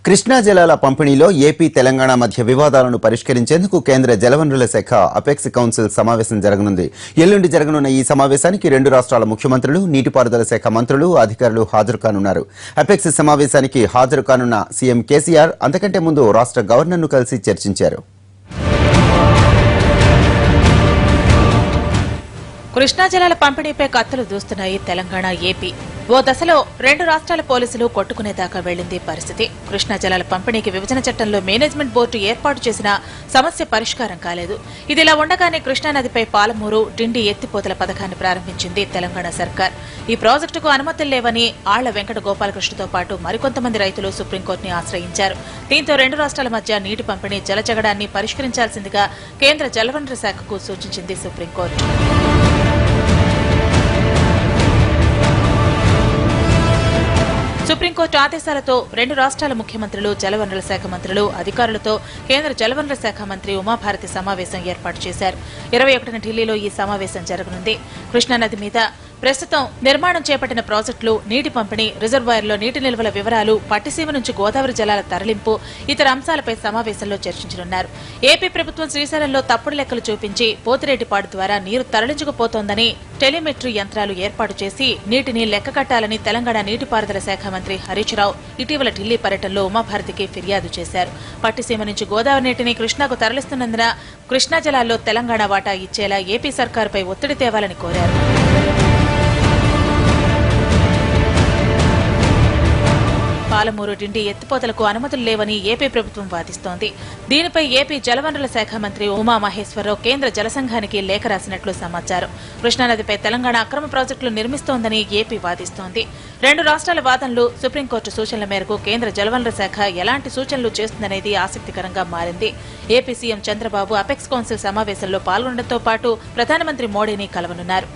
కృష్ణా జలాల పంపిణీలో ఏపీ తెలంగాణ మధ్య వివాదాలను పరిష్కరించేందుకు కేంద్ర జలవనరుల శాఖ అపెక్స్ కౌన్సిల్ సమావేశం జరగనుంది. ఎల్లుండి జరగనున్న ఈ సమావేశానికి రెండు రాష్ట్రాల ముఖ్యమంత్రులు, నీటిపారుదల శాఖ మంత్రులు, అధికారులు హాజరు కానున్నారు. అపెక్స్ సమావేశానికి హాజరు కానున్న సీఎం కేసీఆర్ అంతకంటే ముందు రాష్ట్ర గవర్నర్ను కలిసి చర్చించారు. కృష్ణా జలాల పంపిణీపై కత్తులు దూస్తున్నాయి తెలంగాణ, ఏపీ. ఓ దశలో రెండు రాష్ట్రాల పోలీసులు కొట్టుకునేదాకా వెళ్లింది పరిస్థితి. కృష్ణా జలాల పంపిణీకి విభజన చట్టంలో మేనేజ్మెంట్ బోర్డు ఏర్పాటు చేసిన సమస్య పరిష్కారం కాలేదు. ఇదిలా ఉండగానే కృష్ణానదిపై పాలమూరు, డిండి ఎత్తిపోతల పథకాన్ని ప్రారంభించింది తెలంగాణ సర్కార్. ఈ ప్రాజెక్టుకు అనుమతులు లేవని ఆళ్ల వెంకట గోపాలకృష్ణతో పాటు మరికొంతమంది రైతులు సుప్రీంకోర్టుని ఆశ్రయించారు. దీంతో రెండు రాష్ట్రాల మధ్య నీటి పంపిణీ జలజగడాన్ని పరిష్కరించాల్సిందిగా కేంద్ర జలవనరుల శాఖకు సూచించింది సుప్రీంకోర్టు. సుప్రీంకోర్టు ఆదేశాలతో రెండు రాష్ట్రాల ముఖ్యమంత్రులు, జలవనరుల శాఖ మంత్రులు, అధికారులతో కేంద్ర జలవనరుల శాఖ మంత్రి ఉమాభారతి సమావేశం ఏర్పాటు చేశారు. 21న ఢిల్లీలో ఈ సమావేశం జరగనుంది. కృష్ణానది మీద ప్రస్తుతం నిర్మాణం చేపట్టిన ప్రాజెక్టులు, నీటి పంపిణీ, రిజర్వాయర్లో నీటి నిల్వల వివరాలు, పట్టిసీమ నుంచి గోదావరి జలాల తరలింపు, ఇతర అంశాలపై సమావేశంలో చర్చించనున్నారు. ఏపీ ప్రభుత్వం శ్రీశైలంలో తప్పుడు లెక్కలు చూపించి పోతిరెడ్డిపాడు ద్వారా నీరు తరలించుకుపోతోందని టెలిమెట్రీ యంత్రాలు ఏర్పాటు చేసి నీటిని లెక్క కట్టాలని తెలంగాణ నీటిపారుదల శాఖ మంత్రి హరీష్ రావు ఇటీవల ఢిల్లీ పర్యటనలో ఉమాభారతికి ఫిర్యాదు చేశారు. పట్టిసీమ నుంచి గోదావరి నీటిని కృష్ణాకు తరలిస్తున్నందున కృష్ణా జలాల్లో తెలంగాణ వాటా ఇచ్చేలా ఏపీ సర్కారుపై ఒత్తిడి తేవాలని కోరారు. పాలమూరు, డిండి ఎత్తిపోతలకు అనుమతులు లేవని ఏపీ ప్రభుత్వం వాదిస్తోంది. దీనిపై ఏపీ జలవనరుల శాఖ మంత్రి ఉమామహేశ్వరరావు కేంద్ర జలసంఘానికి లేఖ రాసినట్లు సమాచారం. కృష్ణానదిపై తెలంగాణ అక్రమ ప్రాజెక్టులు నిర్మిస్తోందని ఏపీ వాదిస్తోంది. రెండు రాష్ట్రాల వాదనలు, సుప్రీంకోర్టు సూచనల మేరకు కేంద్ర జలవనరుల శాఖ ఎలాంటి సూచనలు చేస్తుందనేది ఆసక్తికరంగా మారింది. AP CM Chandrababu apex council సమావేశంలో పాల్గొనడంతో పాటు ప్రధానమంత్రి మోడీని కలవనున్నారు.